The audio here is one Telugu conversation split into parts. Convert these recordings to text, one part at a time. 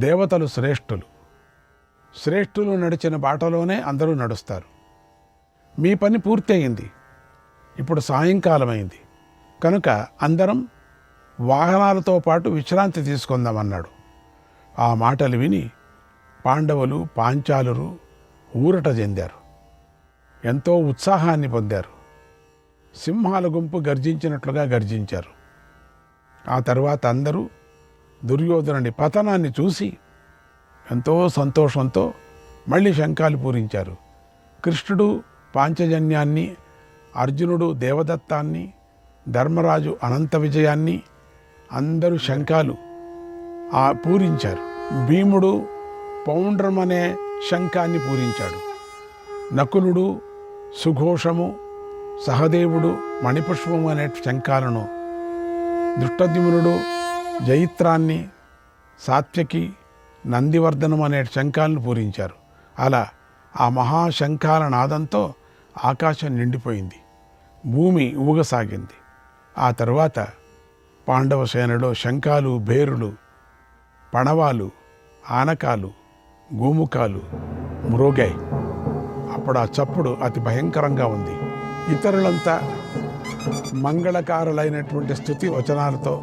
దేవతలు శ్రేష్ఠులు నడిచిన బాటలోనే అందరూ నడుస్తారు. మీ పని పూర్తి అయింది, ఇప్పుడు సాయంకాలం అయింది కనుక అందరం వాహనాలతో పాటు విశ్రాంతి తీసుకుందామన్నాడు. ఆ మాటలు విని పాండవులు పాంచాలురు ఊరట చెందారు, ఎంతో ఉత్సాహాన్ని పొందారు. సింహాల గుంపు గర్జించినట్లుగా గర్జించారు. ఆ తర్వాత అందరూ దుర్యోధనుని పతనాన్ని చూసి ఎంతో సంతోషంతో మళ్ళీ శంఖాలు పూరించారు. కృష్ణుడు పాంచజన్యాన్ని, అర్జునుడు దేవదత్తాన్ని, ధర్మరాజు అనంత విజయాన్ని అందరూ శంఖాలు పూరించారు. భీముడు పౌండ్రం అనే శంఖాన్ని పూరించాడు. నకులుడు సుఘోషము, సహదేవుడు మణిపుష్పము అనే శంఖాలను, దృష్టద్యుమ్నుడు జయిత్రాన్ని, సాత్యకి నందివర్ధనం అనే శంఖాలను పూరించారు. అలా ఆ మహాశంఖాల నాదంతో ఆకాశం నిండిపోయింది, భూమి ఊగసాగింది. ఆ తరువాత పాండవ సేనలో శంఖాలు, భేరులు, పణవాలు, ఆనకాలు, గోముఖాలు మ్రోగాయి. అప్పుడు ఆ చప్పుడు అతి భయంకరంగా ఉంది. ఇతరులంతా మంగళకారులైనటువంటి స్తుతి వచనాలతో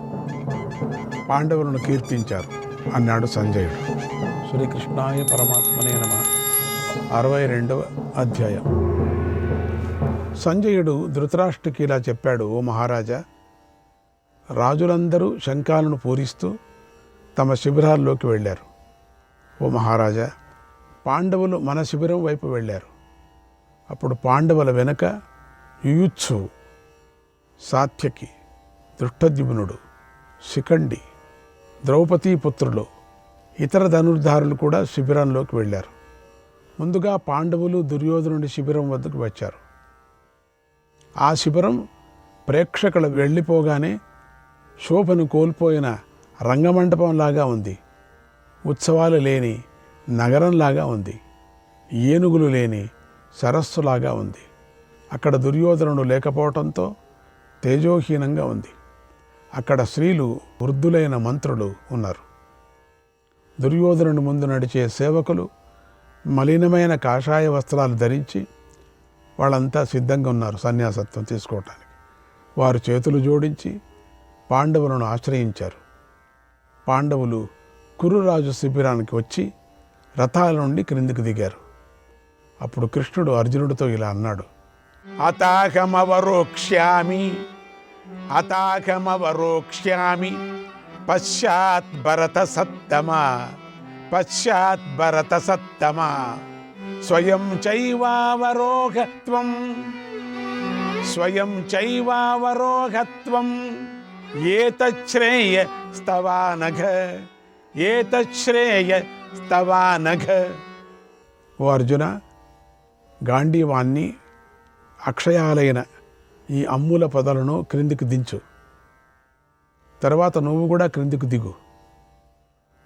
పాండవులను కీర్తించారు అన్నాడు సంజయుడు. శ్రీకృష్ణాయ పరమాత్మనే నమః. 62వ అధ్యాయం. సంజయుడు ధృతరాష్ట్రుడికి ఇలా చెప్పాడు: ఓ మహారాజా, రాజులందరూ శంఖాలను పూరిస్తూ తమ శిబిరాల్లోకి వెళ్ళారు. ఓ మహారాజా, పాండవులు మన శిబిరం వైపు వెళ్ళారు. అప్పుడు పాండవుల వెనుక యుయుత్సు, సాత్యకి, దృష్టద్యుమ్నుడు, శిఖండి, ద్రౌపదీ పుత్రులు, ఇతర ధనుర్ధారులు కూడా శిబిరంలోకి వెళ్ళారు. ముందుగా పాండవులు దుర్యోధనుడి శిబిరం వద్దకు వచ్చారు. ఆ శిబిరం ప్రేక్షకులు వెళ్ళిపోగానే శోభను కోల్పోయిన రంగమండపంలాగా ఉంది. ఉత్సవాలు లేని నగరంలాగా ఉంది. ఏనుగులు లేని సరస్సులాగా ఉంది. అక్కడ దుర్యోధనుడు లేకపోవటంతో తేజోహీనంగా ఉంది. అక్కడ స్త్రీలు, వృద్ధులైన మంత్రులు ఉన్నారు. దుర్యోధనుడి ముందు నడిచే సేవకులు మలినమైన కాషాయ వస్త్రాలు ధరించి వాళ్ళంతా సిద్ధంగా ఉన్నారు సన్యాసత్వం తీసుకోవటానికి. వారు చేతులు జోడించి పాండవులను ఆశ్రయించారు. పాండవులు కురురాజు శిబిరానికి వచ్చి రథాల నుండి క్రిందికి దిగారు. అప్పుడు కృష్ణుడు అర్జునుడితో ఇలా అన్నాడు: అతాకమవరోక్ష్యామి పశ్చాత్ భరత సత్తమా స్వయం చైవావరోహత్వం ఏతశ్రేయస్తవానఘ. ఓ అర్జున, గాంధీవాన్ని, అక్షయాలైన ఈ అమ్ముల పొదలను క్రిందికి దించు. తర్వాత నువ్వు కూడా క్రిందికి దిగు.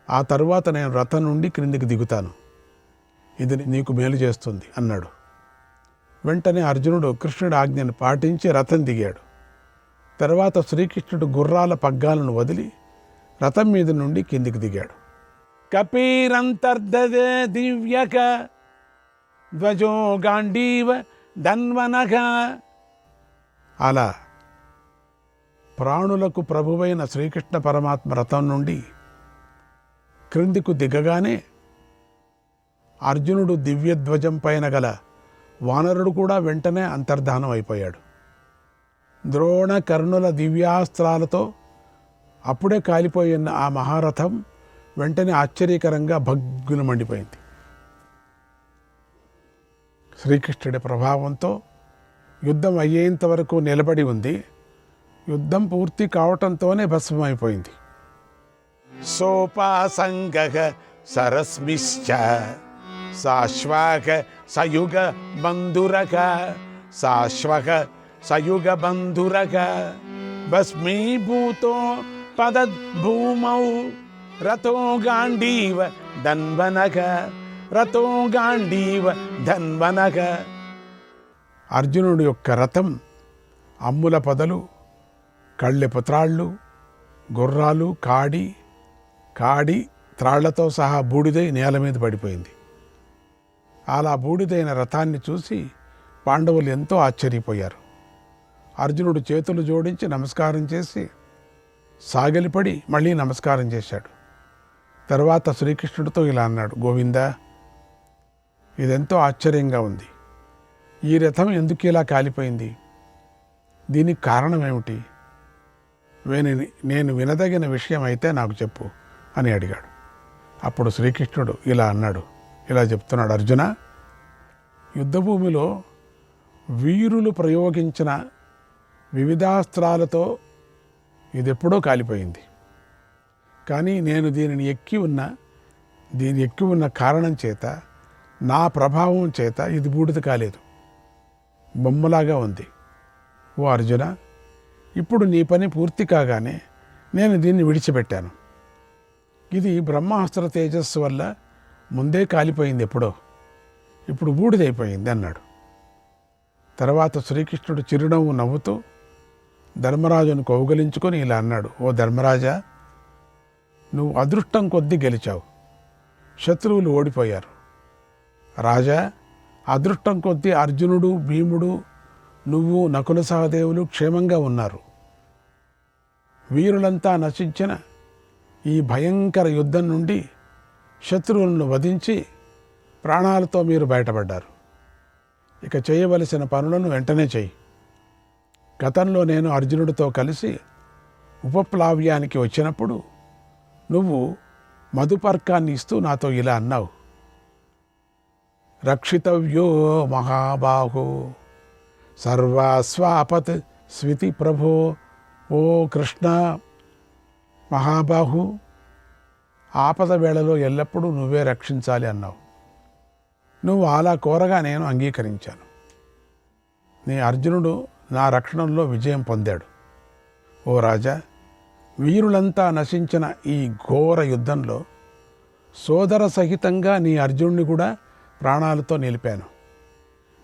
ఆ తరువాత నేను రథం నుండి క్రిందికి దిగుతాను. ఇది నీకు మేలు చేస్తుంది అన్నాడు. వెంటనే అర్జునుడు కృష్ణుడి ఆజ్ఞను పాటించి రథం దిగాడు. తర్వాత శ్రీకృష్ణుడు గుర్రాల పగ్గాలను వదిలి రథం మీద నుండి కిందికి దిగాడు. కపీరంతర్దదే దివ్యక ధ్వజో గాంధీవ ధన్వనఘ. అలా ప్రాణులకు ప్రభువైన శ్రీకృష్ణ పరమాత్మ రథం నుండి క్రిందికు దిగగానే అర్జునుడు దివ్యధ్వజం పైన గల వానరుడు కూడా వెంటనే అంతర్ధానం అయిపోయాడు. ద్రోణ కర్ణుల దివ్యాస్త్రాలతో అప్పుడే కాలిపోయిన ఆ మహారథం వెంటనే ఆశ్చర్యకరంగా భగ్గున మండిపోయింది. శ్రీకృష్ణుడి ప్రభావంతో యుద్ధం అయ్యేంత వరకు నిలబడి ఉంది. యుద్ధం పూర్తి కావటంతోనే భస్మమైపోయింది. సోపాసంగః సరస్మిశ్చ శాశ్వక సయుగ బంధురక భస్మీభూతో పదద్భూమౌ రతో గాంధీవ ధన్వనక. అర్జునుడి యొక్క రథం అమ్ముల పొదలు, కళ్ళెపుత్రాళ్ళు, గుర్రాలు, కాడి త్రాళ్లతో సహా బూడిదై నేల మీద పడిపోయింది. అలా బూడిదైన రథాన్ని చూసి పాండవులు ఎంతో ఆశ్చర్యపోయారు. అర్జునుడు చేతులు జోడించి నమస్కారం చేసి సాగిలిపడి మళ్ళీ నమస్కారం చేశాడు. తర్వాత శ్రీకృష్ణుడితో ఇలా అన్నాడు, గోవిందా, ఇదెంతో ఆశ్చర్యంగా ఉంది. ఈ రథం ఎందుకు ఇలా కాలిపోయింది? దీనికి కారణం ఏమిటి? నేను వినదగిన విషయం అయితే నాకు చెప్పు అని అడిగాడు. అప్పుడు శ్రీకృష్ణుడు ఇలా అన్నాడు, ఇలా చెప్తున్నాడు, అర్జున, యుద్ధభూమిలో వీరులు ప్రయోగించిన వివిధాస్త్రాలతో ఇదెప్పుడో కాలిపోయింది. కానీ నేను దీని ఎక్కి ఉన్న కారణం చేత, నా ప్రభావం చేత ఇది బూడిద కాలేదు, బొమ్మలాగా ఉంది. ఓ అర్జున, ఇప్పుడు నీ పని పూర్తి కాగానే నేను దీన్ని విడిచిపెట్టాను. ఇది బ్రహ్మాస్త్ర తేజస్సు వల్ల ముందే కాలిపోయింది ఎప్పుడో, ఇప్పుడు బూడిదైపోయింది అన్నాడు. తర్వాత శ్రీకృష్ణుడు చిరునవ్వు నవ్వుతూ ధర్మరాజును కౌగలించుకొని ఇలా అన్నాడు, ఓ ధర్మరాజా, నువ్వు అదృష్టం కొద్దీ గెలిచావు, శత్రువులు ఓడిపోయారు. రాజా, అదృష్టం కొద్దీ అర్జునుడు, భీముడు, నువ్వు, నకుల సహదేవులు క్షేమంగా ఉన్నారు. వీరులంతా నశించిన ఈ భయంకర యుద్ధం నుండి శత్రువులను వధించి ప్రాణాలతో మీరు బయటపడ్డారు. ఇక చేయవలసిన పనులను వెంటనే చెయ్యి. గతంలో నేను అర్జునుడితో కలిసి ఉపప్లావ్యానికి వచ్చినప్పుడు నువ్వు మధుపర్కాన్ని ఇస్తూ నాతో ఇలా అన్నావు, రక్షితవ్యో మహాబాహో సర్వాస్వాపత్ స్వితి ప్రభో. ఓ కృష్ణ మహాబాహు, ఆపద వేళలో ఎల్లప్పుడూ నువ్వే రక్షించాలి అన్నావు. నువ్వు అలా కోరగా నేను అంగీకరించాను. నీ అర్జునుడు నా రక్షణలో విజయం పొందాడు. ఓ రాజా, వీరులంతా నశించిన ఈ ఘోర యుద్ధంలో సోదర సహితంగా నీ అర్జునుడిని కూడా ప్రాణాలతో నిలిపాను.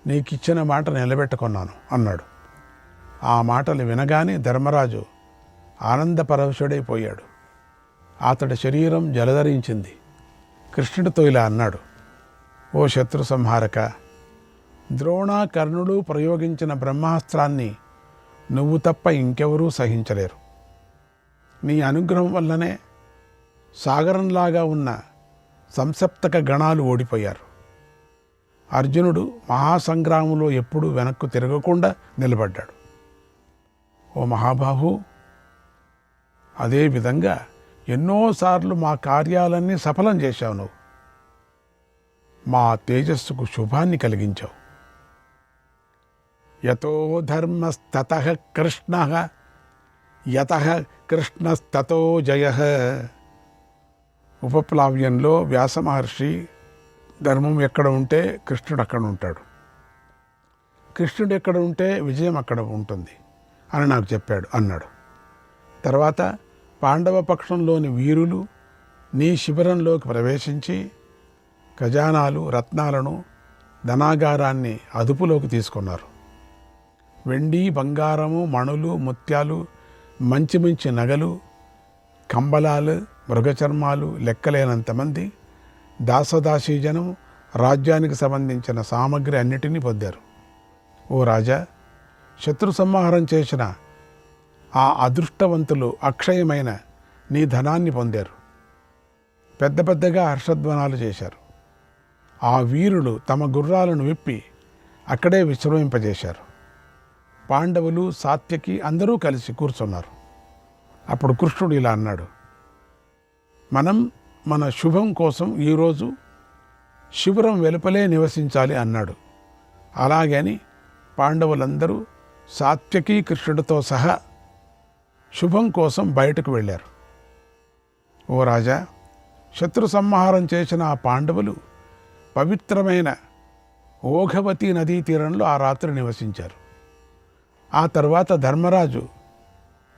నీకిచ్చిన మాట నిలబెట్టుకున్నాను అన్నాడు. ఆ మాటలు వినగానే ధర్మరాజు ఆనందపరవశుడైపోయాడు. అతడి శరీరం జలధరించింది. కృష్ణుడితో ఇలా అన్నాడు, ఓ శత్రు సంహారక, ద్రోణ, కర్ణుడు ప్రయోగించిన బ్రహ్మాస్త్రాన్ని నువ్వు తప్ప ఇంకెవరూ సహించలేరు. నీ అనుగ్రహం వల్లనే సాగరంలాగా ఉన్న సంసప్తక గణాలు ఓడిపోయారు. అర్జునుడు మహాసంగ్రామంలో ఎప్పుడూ వెనక్కు తిరగకుండా నిలబడ్డాడు. ఓ మహాబాహు, అదేవిధంగా ఎన్నోసార్లు మా కార్యాలన్నీ సఫలం చేశావు. నువ్వు మా తేజస్సుకు శుభాన్ని కలిగించావు. యతో ధర్మస్తతః కృష్ణః యతః కృష్ణస్తతో జయః. ఉపప్లావ్యంలో వ్యాస మహర్షి ధర్మం ఎక్కడ ఉంటే కృష్ణుడు అక్కడ ఉంటాడు, కృష్ణుడు ఎక్కడ ఉంటే విజయం అక్కడ ఉంటుంది అని నాకు చెప్పాడు అన్నాడు. తర్వాత పాండవ పక్షంలోని వీరులు నీ శిబిరంలోకి ప్రవేశించి ఖజానాలు, రత్నాలను, ధనాగారాన్ని అదుపులోకి తీసుకున్నారు. వెండి, బంగారము, మణులు, ముత్యాలు, మంచి మంచి నగలు, కంబలాలు, మృగచర్మాలు లెక్కలేనంతమంది దాసదాసీజనం, రాజ్యానికి సంబంధించిన సామగ్రి అన్నిటినీ పొందారు. ఓ రాజా, శత్రు సంహారం చేసిన ఆ అదృష్టవంతులు అక్షయమైన నీ ధనాన్ని పొందారు. పెద్ద పెద్దగా హర్షధ్వానాలు చేశారు. ఆ వీరులు తమ గుర్రాలను విప్పి అక్కడే విశ్రమింపజేశారు. పాండవులు, సాత్యకి అందరూ కలిసి కూర్చున్నారు. అప్పుడు కృష్ణుడు ఇలా అన్నాడు, మనం మన శుభం కోసం ఈరోజు శిబిరం వెలుపలే నివసించాలి అన్నాడు. అలాగని పాండవులందరూ సాత్యకి కృష్ణుడితో సహా శుభం కోసం బయటకు వెళ్ళారు. ఓ రాజా, శత్రు సంహారం చేసిన ఆ పాండవులు పవిత్రమైన ఓఘవతి నదీ తీరంలో ఆ రాత్రి నివసించారు. ఆ తర్వాత ధర్మరాజు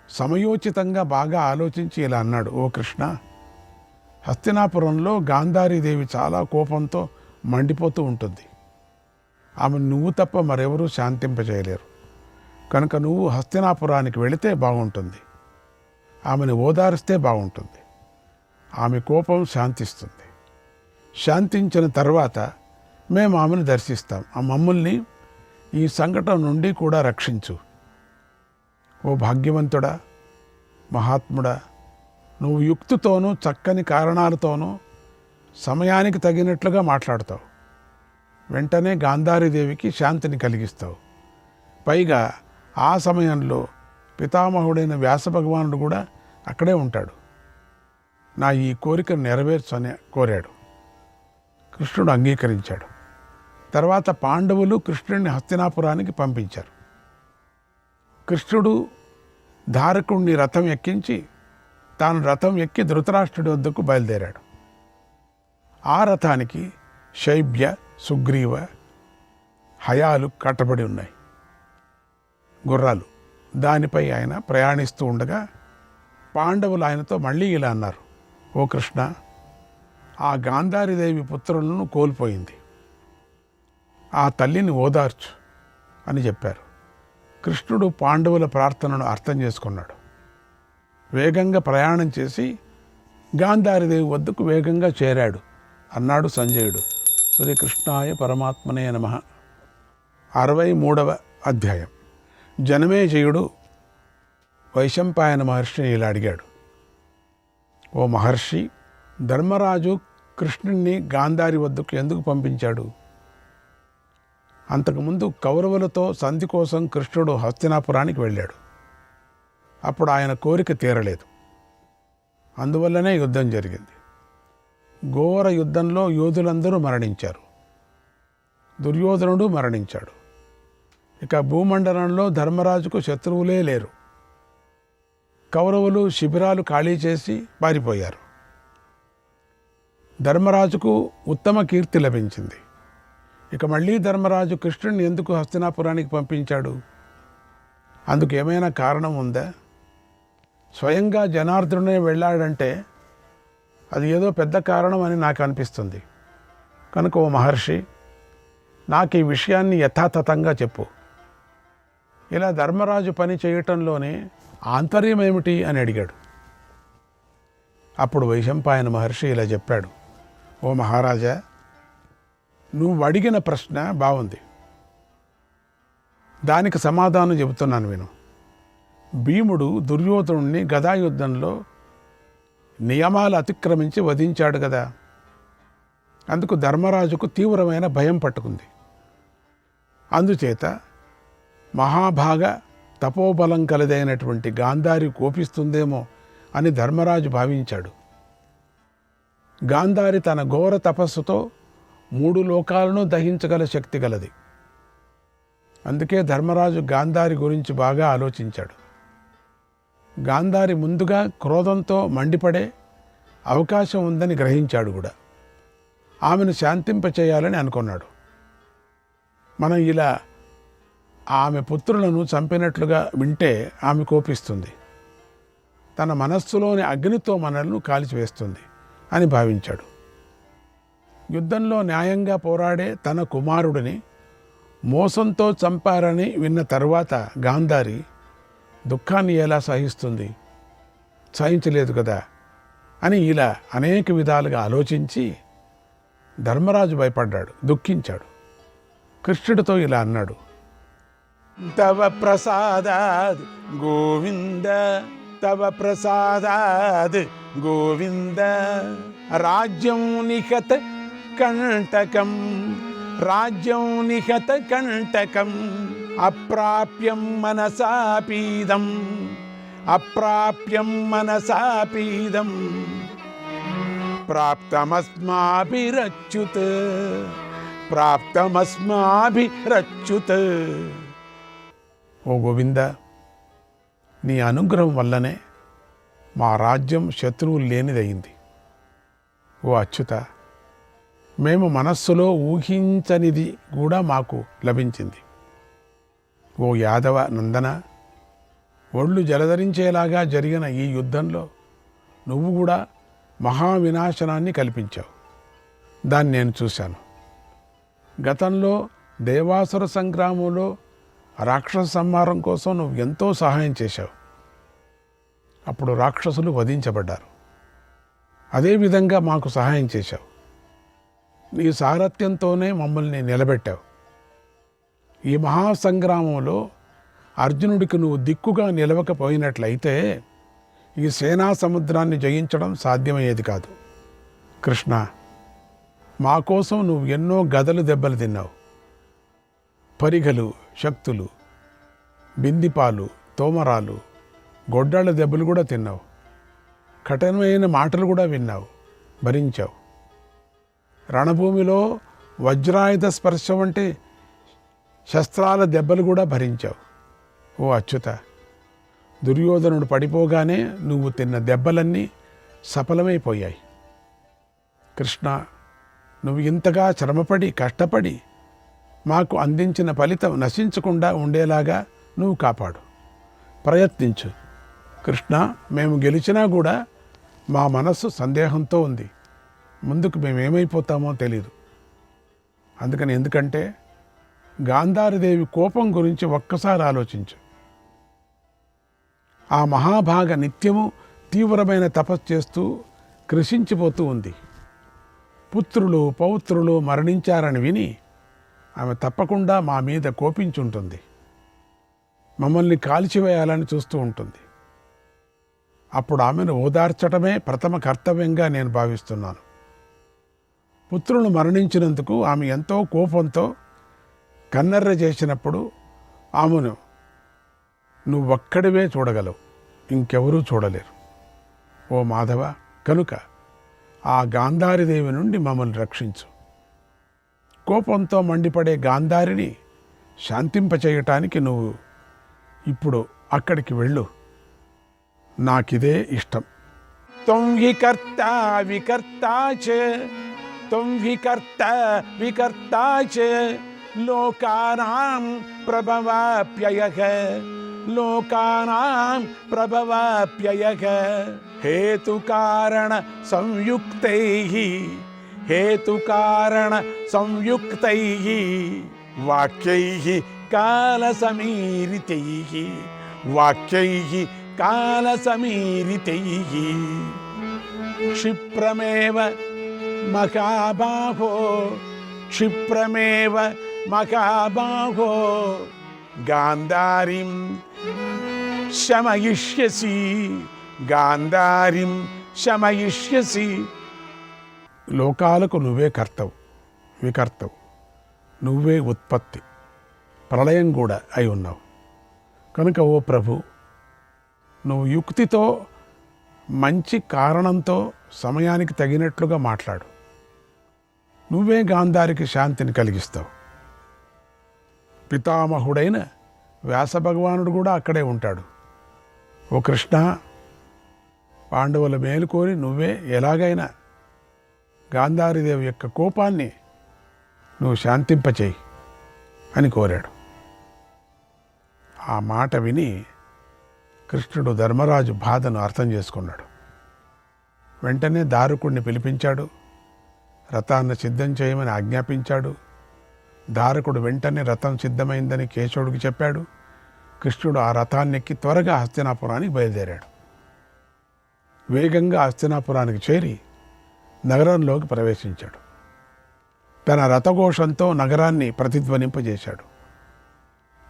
సమయోచితంగా బాగా ఆలోచించి ఇలా అన్నాడు, ఓ కృష్ణ, హస్తినాపురంలో గాంధారీదేవి చాలా కోపంతో మండిపోతూ ఉంటుంది. ఆమె నువ్వు తప్ప మరెవరూ శాంతింపజేయలేరు. కనుక నువ్వు హస్తినాపురానికి వెళితే బాగుంటుంది. ఆమెను ఓదారిస్తే బాగుంటుంది. ఆమె కోపం శాంతిస్తుంది. శాంతించిన తర్వాత మేము ఆమెను దర్శిస్తాం. ఆ మమ్మల్ని ఈ సంఘటన నుండి కూడా రక్షించు. ఓ భాగ్యవంతుడా, మహాత్ముడా, నువ్వు యుక్తితోనూ చక్కని కారణాలతోనూ సమయానికి తగినట్లుగా మాట్లాడతావు. వెంటనే గాంధారీదేవికి శాంతిని కలిగిస్తావు. పైగా ఆ సమయంలో పితామహుడైన వ్యాస భగవానుడు కూడా అక్కడే ఉంటాడు. నా ఈ కోరికను నెరవేర్చు అని కోరాడు. కృష్ణుడు అంగీకరించాడు. తర్వాత పాండవులు కృష్ణుడిని హస్తినాపురానికి పంపించారు. కృష్ణుడు ధారకుడిని రథం ఎక్కించి తాను రథం ఎక్కి ధృతరాష్ట్రుడి వద్దకు బయలుదేరాడు. ఆ రథానికి శైబ్య, సుగ్రీవ, హయాలు కట్టబడి ఉన్నాయి, గుర్రాలు. దానిపై ఆయన ప్రయాణిస్తూ ఉండగా పాండవులు ఆయనతో మళ్ళీ ఇలా అన్నారు, ఓ కృష్ణ, ఆ గాంధారీదేవి పుత్రులను కోల్పోయింది, ఆ తల్లిని ఓదార్చు అని చెప్పారు. కృష్ణుడు పాండవుల ప్రార్థనను అర్థం చేసుకున్నాడు. వేగంగా ప్రయాణం చేసి గాంధారీదేవి వద్దకు వేగంగా చేరాడు అన్నాడు సంజయుడు. శ్రీకృష్ణాయ పరమాత్మనే నమః. 63వ అధ్యాయం. జనమేజయుడు వైశంపాయన మహర్షిని ఇలా అడిగాడు, ఓ మహర్షి, ధర్మరాజు కృష్ణుణ్ణి గాంధారి వద్దకు ఎందుకు పంపించాడు? అంతకుముందు కౌరవులతో సంధి కోసం కృష్ణుడు హస్తినాపురానికి వెళ్ళాడు. అప్పుడు ఆయన కోరిక తీరలేదు. అందువల్లనే యుద్ధం జరిగింది. ఘోర యుద్ధంలో యోధులందరూ మరణించారు. దుర్యోధనుడు మరణించాడు. ఇక భూమండలంలో ధర్మరాజుకు శత్రువులే లేరు. కౌరవులు శిబిరాలు ఖాళీ చేసి పారిపోయారు. ధర్మరాజుకు ఉత్తమ కీర్తి లభించింది. ఇక మళ్ళీ ధర్మరాజు కృష్ణుడిని ఎందుకు హస్తినాపురానికి పంపించాడు? అందుకు ఏమైనా కారణం ఉందా? స్వయంగా జనార్దనుడే వెళ్ళాడంటే అది ఏదో పెద్ద కారణం అని నాకు అనిపిస్తుంది. కనుక ఓ మహర్షి, నాకు ఈ విషయాన్ని యథాతథంగా చెప్పు. ఇలా ధర్మరాజు పని చేయటంలోనే ఆంతర్యం ఏమిటి అని అడిగాడు. అప్పుడు వైశంపాయన మహర్షి ఇలా చెప్పాడు, ఓ మహారాజా, నువ్వు అడిగిన ప్రశ్న బాగుంది, దానికి సమాధానం చెబుతున్నాను విను. భీముడు దుర్యోధనుణ్ణి గదాయుద్ధంలో నియమాలు అతిక్రమించి వధించాడు కదా. అందుకు ధర్మరాజుకు తీవ్రమైన భయం పట్టుకుంది. అందుచేత మహాభాగ తపోబలం కలదైనటువంటి గాంధారి కోపిస్తుందేమో అని ధర్మరాజు భావించాడు. గాంధారి తన ఘోర తపస్సుతో 3 లోకాలను దహించగల శక్తి గలది. అందుకే ధర్మరాజు గాంధారి గురించి బాగా ఆలోచించాడు. గాంధారి ముందుగా క్రోధంతో మండిపడే అవకాశం ఉందని గ్రహించాడు కూడా. ఆమెను శాంతింపచేయాలని అనుకున్నాడు. మనం ఇలా ఆమె పుత్రులను చంపినట్లుగా వింటే ఆమె కోపిస్తుంది, తన మనస్సులోని అగ్నితో మనల్ని కాల్చివేస్తుంది అని భావించాడు. యుద్ధంలో న్యాయంగా పోరాడే తన కుమారుడిని మోసంతో చంపారని విన్న తరువాత గాంధారి దుఃఖాన్ని ఎలా సహిస్తుంది? సహించలేదు కదా అని ఇలా అనేక విధాలుగా ఆలోచించి ధర్మరాజు భయపడ్డాడు, దుఃఖించాడు. కృష్ణుడితో ఇలా అన్నాడు, తవ ప్రసాదాద్ గోవింద, తవ ప్రసాదాద్ గోవింద, రాజ్యం నిహత కంటకం, రాజ్యం నిహత కంటకం, అప్రాప్యం మనసాపీదం, అప్రాప్యం మనసాపీదం, ప్రాప్తమస్మాభిరచ్యుత్, ప్రాప్తమస్మాభిరచ్యుత్. ఓ గోవింద, నీ అనుగ్రహం వల్లనే మా రాజ్యం శత్రువులు లేనిదయింది. ఓ అచ్యుత, మేము మనస్సులో ఊహించనిది కూడా మాకు లభించింది. ఓ యాదవ నందన, ఒళ్ళు జలధరించేలాగా జరిగిన ఈ యుద్ధంలో నువ్వు కూడా మహావినాశనాన్ని కల్పించావు. దాన్ని నేను చూశాను. గతంలో దేవాసుర సంగ్రామంలో రాక్షస సంహారం కోసం నువ్వు ఎంతో సహాయం చేశావు. అప్పుడు రాక్షసులు వధించబడ్డారు. అదేవిధంగా మాకు సహాయం చేశావు. నీ సారథ్యంతోనే మమ్మల్ని నిలబెట్టావు. ఈ మహాసంగ్రామంలో అర్జునుడికి నువ్వు దిక్కుగా నిలవకపోయినట్లయితే ఈ సేనా సముద్రాన్ని జయించడం సాధ్యమయ్యేది కాదు. కృష్ణ, మా కోసం నువ్వు ఎన్నో గదలు దెబ్బలు తిన్నావు. పరిగలు, శక్తులు, బిందిపాలు, తోమరాలు, గొడ్డాళ్ళ దెబ్బలు కూడా తిన్నావు. కఠినమైన మాటలు కూడా విన్నావు, భరించావు. రణభూమిలో వజ్రాయుధ స్పర్శ వంటి శస్త్రాల దెబ్బలు కూడా భరించావు. ఓ అచ్యుత, దుర్యోధనుడు పడిపోగానే నువ్వు తిన్న దెబ్బలన్నీ సఫలమైపోయాయి. కృష్ణ, నువ్వు ఇంతగా శ్రమపడి కష్టపడి మాకు అందించిన ఫలితం నశించకుండా ఉండేలాగా నువ్వు కాపాడు, ప్రయత్నించు. కృష్ణ, మేము గెలిచినా కూడా మా మనస్సు సందేహంతో ఉంది. ముందుకు మేమేమైపోతామో తెలీదు. ఎందుకంటే గాంధారీదేవి కోపం గురించి ఒక్కసారి ఆలోచించు. ఆ మహాభాగ నిత్యము తీవ్రమైన తపస్సు చేస్తూ కృషించిపోతూ ఉంది. పుత్రులు పౌత్రులు మరణించారని విని ఆమె తప్పకుండా మా మీద కోపించుంటుంది. మమ్మల్ని కాల్చివేయాలని చూస్తూ ఉంటుంది. అప్పుడు ఆమెను ఓదార్చటమే ప్రథమ కర్తవ్యంగా నేను భావిస్తున్నాను. పుత్రులు మరణించినందుకు ఆమె ఎంతో కోపంతో కన్నెర్ర చేసినప్పుడు ఆమెను నువ్వొక్కడివే చూడగలవు, ఇంకెవరూ చూడలేరు. ఓ మాధవ, కనుక ఆ గాంధారీదేవి నుండి మమ్మల్ని రక్షించు. కోపంతో మండిపడే గాంధారిని శాంతింపచేయటానికి నువ్వు ఇప్పుడు అక్కడికి వెళ్ళు. నాకిదే ఇష్టం. త్వం హి కర్తా వికర్తా చ, త్వం హి కర్తా వికర్తా చ, లోకానాం ప్రభవాప్యయః, లోకానాం ప్రభవాప్యయః, హేతుకారణ సంయుక్తైః, హేతుకారణ సంయుక్తైః, వాక్యైః కాలసమీరితైః, వాక్యైః కాలసమీరితైః. క్షిప్రమేవ మహాబాహో, క్షిప్రమేవ మహాబాహో, గాంధారీం శమయిష్యసి, గాంధారీం శమయిష్యసి. లోకాలకు నువ్వే కర్తవు, వికర్తవు, నువ్వే ఉత్పత్తి, ప్రళయం కూడా అయి ఉన్నావు. కనుక ఓ ప్రభు, నువ్వు యుక్తితో మంచి కారణంతో సమయానికి తగినట్లుగా మాట్లాడు. నువ్వే గాంధారికి శాంతిని కలిగిస్తావు. పితామహుడైన వ్యాస భగవానుడు కూడా అక్కడే ఉంటాడు. ఓ కృష్ణ, పాండవుల మేలు కోరి నువ్వే ఎలాగైనా గాంధారీదేవి యొక్క కోపాన్ని నువ్వు శాంతింపచేయి అని కోరాడు. ఆ మాట విని కృష్ణుడు ధర్మరాజు బాధను అర్థం చేసుకున్నాడు. వెంటనే దారుకుడిని పిలిపించాడు. రథాన్ని సిద్ధం చేయమని ఆజ్ఞాపించాడు. దారకుడు వెంటనే రథం సిద్ధమైందని కేశవుడికి చెప్పాడు. కృష్ణుడు ఆ రథాన్ని ఎక్కి త్వరగా హస్తినాపురానికి బయలుదేరాడు. వేగంగా హస్తినాపురానికి చేరి నగరంలోకి ప్రవేశించాడు. తన రథఘోషంతో నగరాన్ని ప్రతిధ్వనింపజేశాడు.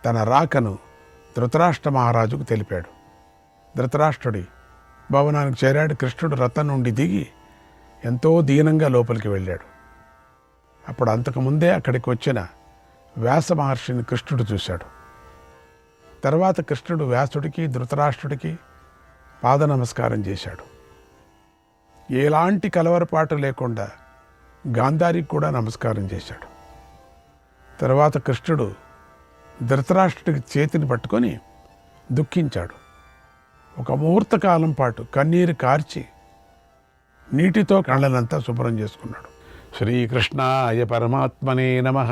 తన రాకను ధృతరాష్ట్ర మహారాజుకు తెలిపాడు. ధృతరాష్ట్రుడి భవనానికి చేరాడు. కృష్ణుడు రథం నుండి దిగి ఎంతో దీనంగా లోపలికి వెళ్ళాడు. అప్పుడు అంతకుముందే అక్కడికి వచ్చిన వ్యాస మహర్షిని కృష్ణుడు చూశాడు. తర్వాత కృష్ణుడు వ్యాసుడికి ధృతరాష్ట్రుడికి పాద నమస్కారం చేశాడు. ఎలాంటి కలవరపాటు లేకుండా గాంధారికి కూడా నమస్కారం చేశాడు. తర్వాత కృష్ణుడు ధృతరాష్ట్రుడికి చేతిని పట్టుకొని దుఃఖించాడు. ఒక ముహూర్త కాలం పాటు కన్నీరు కార్చి నీటితో కళ్ళనంతా శుభ్రం చేసుకున్నాడు. శ్రీకృష్ణాయ పరమాత్మనే నమః.